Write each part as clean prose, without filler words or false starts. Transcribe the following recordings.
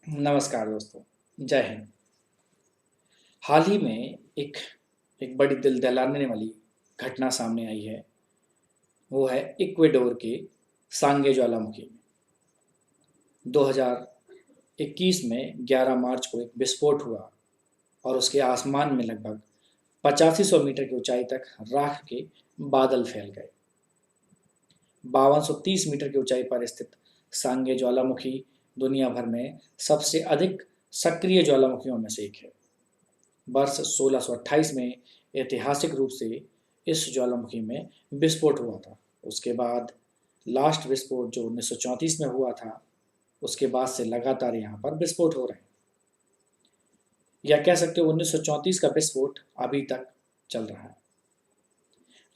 नमस्कार दोस्तों, जय हिंद। हाल ही में एक बड़ी दिल दहलाने वाली घटना सामने आई है। वो है इक्वेडोर के सांगे ज्वालामुखी में 2021 में 11 मार्च को एक विस्फोट हुआ और उसके आसमान में लगभग 8500 मीटर की ऊंचाई तक राख के बादल फैल गए। 5230 मीटर की ऊंचाई पर स्थित सांगे ज्वालामुखी दुनिया भर में सबसे अधिक सक्रिय ज्वालामुखियों में से एक है। वर्ष 1628 में ऐतिहासिक रूप से इस ज्वालामुखी में विस्फोट हुआ था। उसके बाद लास्ट विस्फोट जो 1934 में हुआ था, उसके बाद से लगातार यहाँ पर विस्फोट हो रहे हैं। या कह सकते हो 1934 का विस्फोट अभी तक चल रहा है।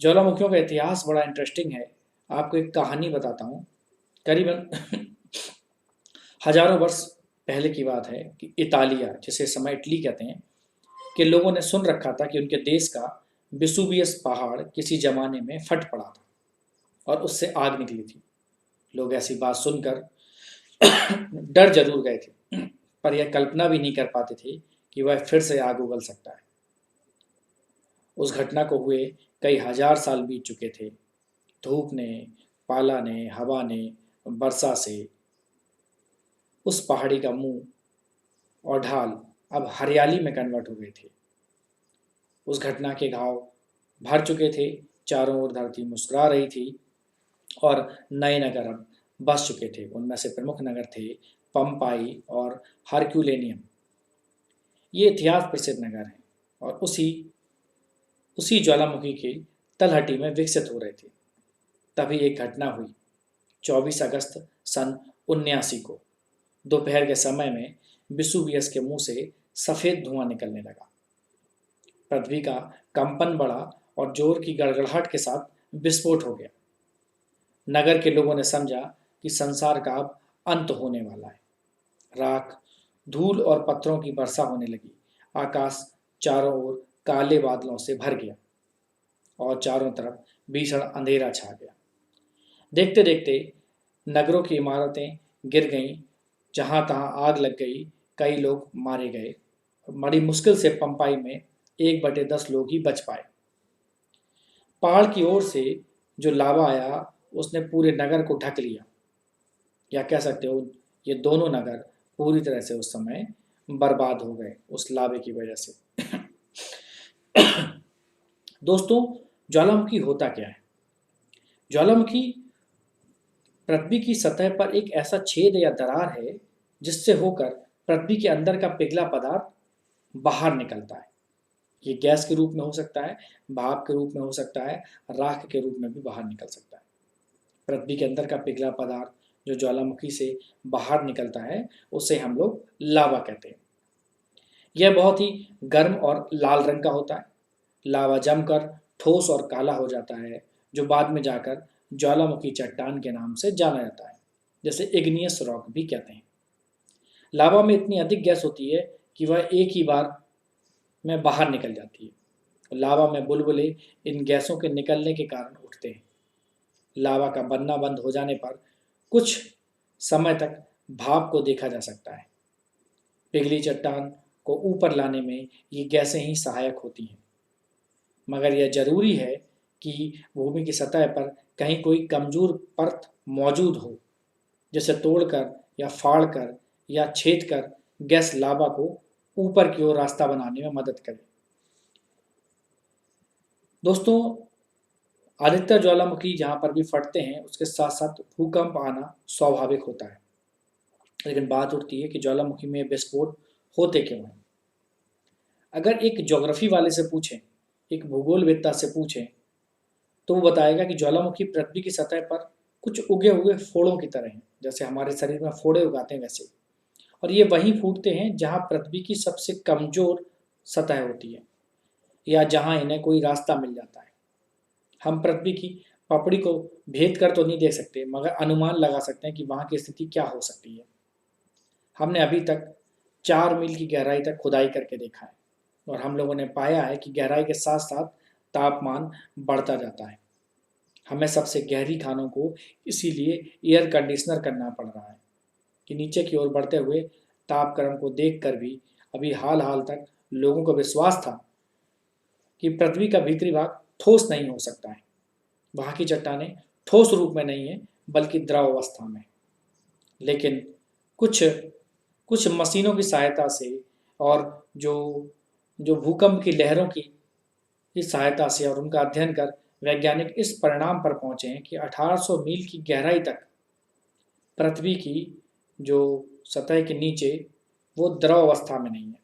ज्वालामुखियों का इतिहास बड़ा इंटरेस्टिंग है। आपको एक कहानी बताता हूँ। करीबन हजारों वर्ष पहले की बात है कि इतालिया, जिसे इस समय इटली कहते हैं, के लोगों ने सुन रखा था कि उनके देश का विसुवियस पहाड़ किसी जमाने में फट पड़ा था और उससे आग निकली थी। लोग ऐसी बात सुनकर डर जरूर गए थे, पर यह कल्पना भी नहीं कर पाते थे कि वह फिर से आग उगल सकता है। उस घटना को हुए कई हजार साल बीत चुके थे। धूप ने, पाला ने, हवा ने, वर्षा से उस पहाड़ी का मुंह और ढाल अब हरियाली में कन्वर्ट हो गए थे। उस घटना के घाव भर चुके थे। चारों ओर धरती मुस्कुरा रही थी और नए नगर अब बस चुके थे। उनमें से प्रमुख नगर थे पंपाई और हरक्यूलेनियम। ये इतिहास प्रसिद्ध नगर हैं और उसी उसी ज्वालामुखी की तलहटी में विकसित हो रहे थे। तभी एक घटना हुई। 24 अगस्त सन 79 को दोपहर के समय में विसुवियस के मुंह से सफेद धुआं निकलने लगा। पृथ्वी का कंपन बढ़ा और जोर की गड़गड़ाहट के साथ विस्फोट हो गया। नगर के लोगों ने समझा कि संसार का अब अंत होने वाला है। राख, धूल और पत्थरों की वर्षा होने लगी। आकाश चारों ओर काले बादलों से भर गया और चारों तरफ भीषण अंधेरा छा गया। देखते देखते नगरों की इमारतें गिर गईं, जहां तहां आग लग गई, कई लोग मारे गए। बड़ी मुश्किल से पंपाई में 1/10 लोग ही बच पाए। पहाड़ की ओर से जो लावा आया, उसने पूरे नगर को ढक लिया। या कह सकते हो ये दोनों नगर पूरी तरह से उस समय बर्बाद हो गए उस लावे की वजह से। दोस्तों, ज्वालामुखी होता क्या है? ज्वालामुखी पृथ्वी की सतह पर एक ऐसा छेद या दरार है जिससे होकर पृथ्वी के अंदर का पिघला पदार्थ बाहर निकलता है। ये गैस के रूप में हो सकता है, भाप के रूप में हो सकता है, राख के रूप में भी बाहर निकल सकता है। पृथ्वी के अंदर का पिघला पदार्थ जो ज्वालामुखी से बाहर निकलता है, उसे हम लोग लावा कहते हैं। यह बहुत ही गर्म और लाल रंग का होता है। लावा जमकर ठोस और काला हो जाता है, जो बाद में जाकर ज्वालामुखी चट्टान के नाम से जाना जाता है, जैसे इग्नियस रॉक भी कहते हैं। लावा में इतनी अधिक गैस होती है कि वह एक ही बार में बाहर निकल जाती है। लावा में बुलबुले इन गैसों के निकलने के कारण उठते हैं। लावा का बनना बंद हो जाने पर कुछ समय तक भाप को देखा जा सकता है। पिघली चट्टान को ऊपर लाने में ये गैसें ही सहायक होती हैं। मगर यह जरूरी है कि भूमि की सतह पर कहीं कोई कमजोर परत मौजूद हो, जिसे तोड़कर या फाड़कर या छेद कर गैस लावा को ऊपर की ओर रास्ता बनाने में मदद करे। दोस्तों, अधिकतर ज्वालामुखी जहाँ पर भी फटते हैं, उसके साथ साथ भूकंप आना स्वाभाविक होता है। लेकिन बात उठती है कि ज्वालामुखी में विस्फोट होते क्यों हैं। अगर एक ज्योग्राफी वाले से पूछें, एक भूगोलवेत्ता से पूछें, तो वो बताएगा कि ज्वालामुखी पृथ्वी की सतह पर कुछ उगे हुए फोड़ों की तरह हैं, जैसे हमारे शरीर में फोड़े उगाते हैं वैसे। और ये वहीं फूटते हैं जहाँ पृथ्वी की सबसे कमजोर सतह होती है या जहाँ इन्हें कोई रास्ता मिल जाता है। हम पृथ्वी की पपड़ी को भेद कर तो नहीं देख सकते, मगर अनुमान लगा सकते हैं कि वहाँ की स्थिति क्या हो सकती है। हमने अभी तक 4 मील की गहराई तक खुदाई करके देखा है और हम लोगों ने पाया है कि गहराई के साथ साथ तापमान बढ़ता जाता है। हमें सबसे गहरी खानों को इसीलिए एयर कंडीशनर करना पड़ रहा है कि नीचे की ओर बढ़ते हुए तापक्रम को देखकर भी अभी हाल हाल तक लोगों को विश्वास था कि पृथ्वी का भीतरी भाग ठोस नहीं हो सकता है। वहाँ की चट्टानें ठोस रूप में नहीं है बल्कि द्रव अवस्था में। लेकिन कुछ कुछ मशीनों की सहायता से और जो जो भूकंप की लहरों की सहायता से और उनका अध्ययन कर वैज्ञानिक इस परिणाम पर पहुंचे हैं कि 1800 मील की गहराई तक पृथ्वी की जो सतह के नीचे वो द्रव अवस्था में नहीं है।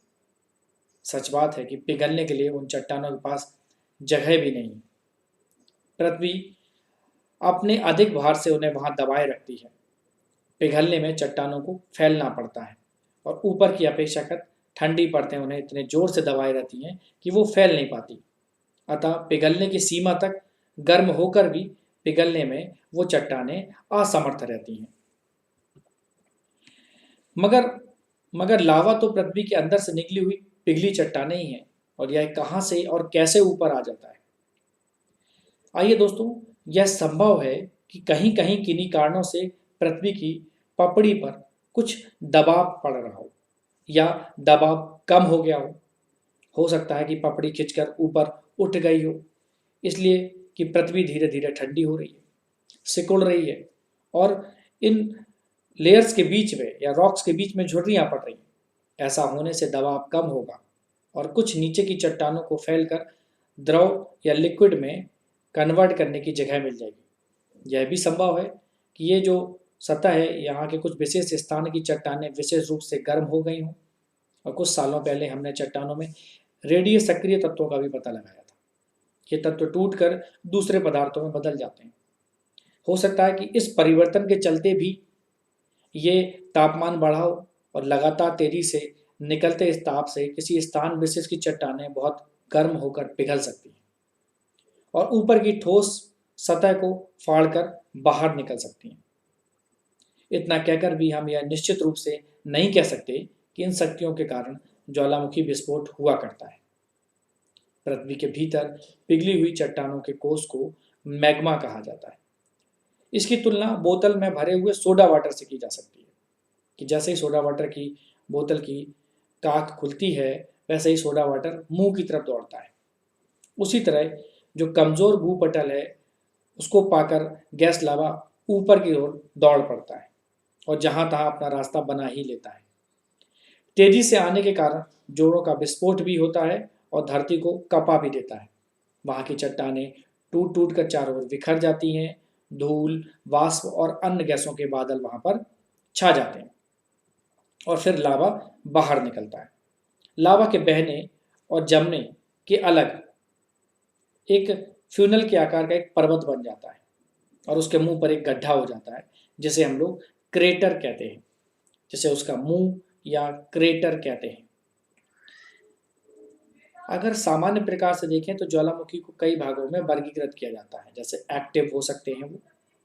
सच बात है कि पिघलने के लिए उन चट्टानों के पास जगह भी नहीं है। पृथ्वी अपने अधिक भार से उन्हें वहां दबाए रखती है। पिघलने में चट्टानों को फैलना पड़ता है और ऊपर की अपेक्षाकृत ठंडी परतें उन्हें इतने जोर से दबाए रहती हैं कि वो फैल नहीं पाती। अतः पिघलने की सीमा तक गर्म होकर भी पिघलने में वो चट्टानें असमर्थ रहती हैं। मगर मगर लावा तो पृथ्वी के अंदर से निकली हुई पिघली चट्टानें ही हैं, और यह कहाँ से और कैसे ऊपर आ जाता है। आइए दोस्तों, यह संभव है कि कहीं कहीं किन्हीं कारणों से पृथ्वी की पपड़ी पर कुछ दबाव पड़ रहा हो या दबाव कम हो गया हो सकता है कि पपड़ी खिंचकर ऊपर उठ गई हो, इसलिए कि पृथ्वी धीरे धीरे ठंडी हो रही है, सिकुड़ रही है और इन लेयर्स के बीच में या रॉक्स के बीच में झुर्रियां पड़ रही हैं। ऐसा होने से दबाव कम होगा और कुछ नीचे की चट्टानों को फैलकर द्रव या लिक्विड में कन्वर्ट करने की जगह मिल जाएगी। यह भी संभव है कि ये जो सतह है, यहाँ के कुछ विशेष स्थान की चट्टानें विशेष रूप से गर्म हो गई हों, और कुछ सालों पहले हमने चट्टानों में रेडियो सक्रिय तत्वों का भी पता लगाया था। ये तत्व टूटकर दूसरे पदार्थों में बदल जाते हैं। हो सकता है कि इस परिवर्तन के चलते भी ये तापमान बढ़ाओ और लगातार तेजी से निकलते इस ताप से किसी स्थान विशेष की चट्टानें बहुत गर्म होकर पिघल सकती हैं और ऊपर की ठोस सतह को फाड़कर बाहर निकल सकती हैं। इतना कहकर भी हम यह निश्चित रूप से नहीं कह सकते कि इन शक्तियों के कारण ज्वालामुखी विस्फोट हुआ करता है। पृथ्वी के भीतर पिघली हुई चट्टानों के कोष को मैग्मा कहा जाता है। इसकी तुलना बोतल में भरे हुए सोडा वाटर से की जा सकती है कि जैसे ही सोडा वाटर की बोतल की काक खुलती है, वैसे ही सोडा वाटर मुंह की तरफ दौड़ता है। उसी तरह जो कमजोर भूपटल है उसको पाकर गैस लावा ऊपर की ओर दौड़ पड़ता है और जहां तहां अपना रास्ता बना ही लेता है। तेजी से आने के कारण जोड़ों का विस्फोट भी होता है और धरती को कपा भी देता है। वहां की चट्टानें टूट टूट कर चारों ओर बिखर जाती हैं। धूल, वाष्प और अन्य गैसों के बादल वहां पर छा जाते हैं और फिर लावा बाहर निकलता है। लावा के बहने और जमने के अलग एक फ्यूनल के आकार का एक पर्वत बन जाता है और उसके मुंह पर एक गड्ढा हो जाता है जिसे हम लोग क्रेटर कहते हैं, जिसे उसका मुंह या क्रेटर कहते हैं। अगर सामान्य प्रकार से देखें तो ज्वालामुखी को कई भागों में वर्गीकृत किया जाता है। जैसे एक्टिव हो सकते हैं,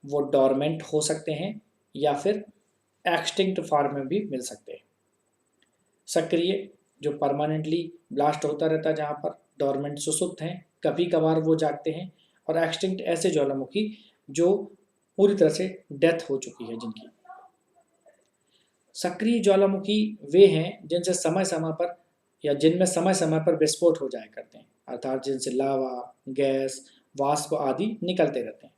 वो डोरमेंट हो सकते हैं या फिर एक्सटिंक्ट फॉर्म में भी मिल सकते हैं। सक्रिय जो परमानेंटली ब्लास्ट होता रहता है, जहाँ पर डोरमेंट सुसुप्त हैं, कभी कभार वो जागते हैं। और एक्सटिंक्ट ऐसे ज्वालामुखी जो पूरी तरह से डेथ हो चुकी है जिनकी। सक्रिय ज्वालामुखी वे हैं जिनसे समय समय पर या जिनमें समय समय पर विस्फोट हो जाया करते हैं, अर्थात जिनसे लावा, गैस, वाष्प आदि निकलते रहते हैं।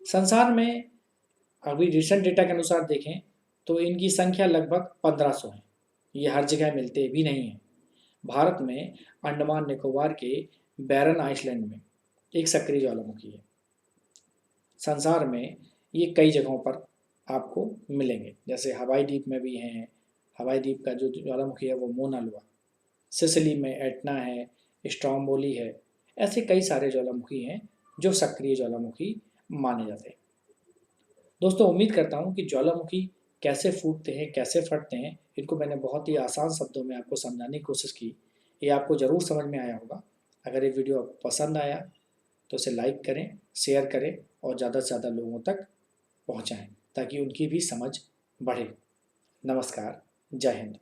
संसार में अभी रिसेंट डेटा के अनुसार देखें तो इनकी संख्या लगभग 1500 है। ये हर जगह मिलते भी नहीं हैं। भारत में अंडमान निकोबार के बैरन आइसलैंड में एक सक्रिय ज्वालामुखी है। संसार में ये कई जगहों पर आपको मिलेंगे, जैसे हवाई द्वीप में भी हैं। हवाई द्वीप का जो ज्वालामुखी है वो मोना लुआ, सिसिली में एटना है, स्ट्रोम्बोली है। ऐसे कई सारे ज्वालामुखी हैं जो सक्रिय ज्वालामुखी माने जाते हैं। दोस्तों, उम्मीद करता हूँ कि ज्वालामुखी कैसे फूटते हैं, कैसे फटते हैं, इनको मैंने बहुत ही आसान शब्दों में आपको समझाने की कोशिश की। ये आपको ज़रूर समझ में आया होगा। अगर ये वीडियो आपको पसंद आया तो इसे लाइक करें, शेयर करें और ज़्यादा से ज़्यादा लोगों तक पहुँचाएँ ताकि उनकी भी समझ बढ़े। नमस्कार, जय हिंद।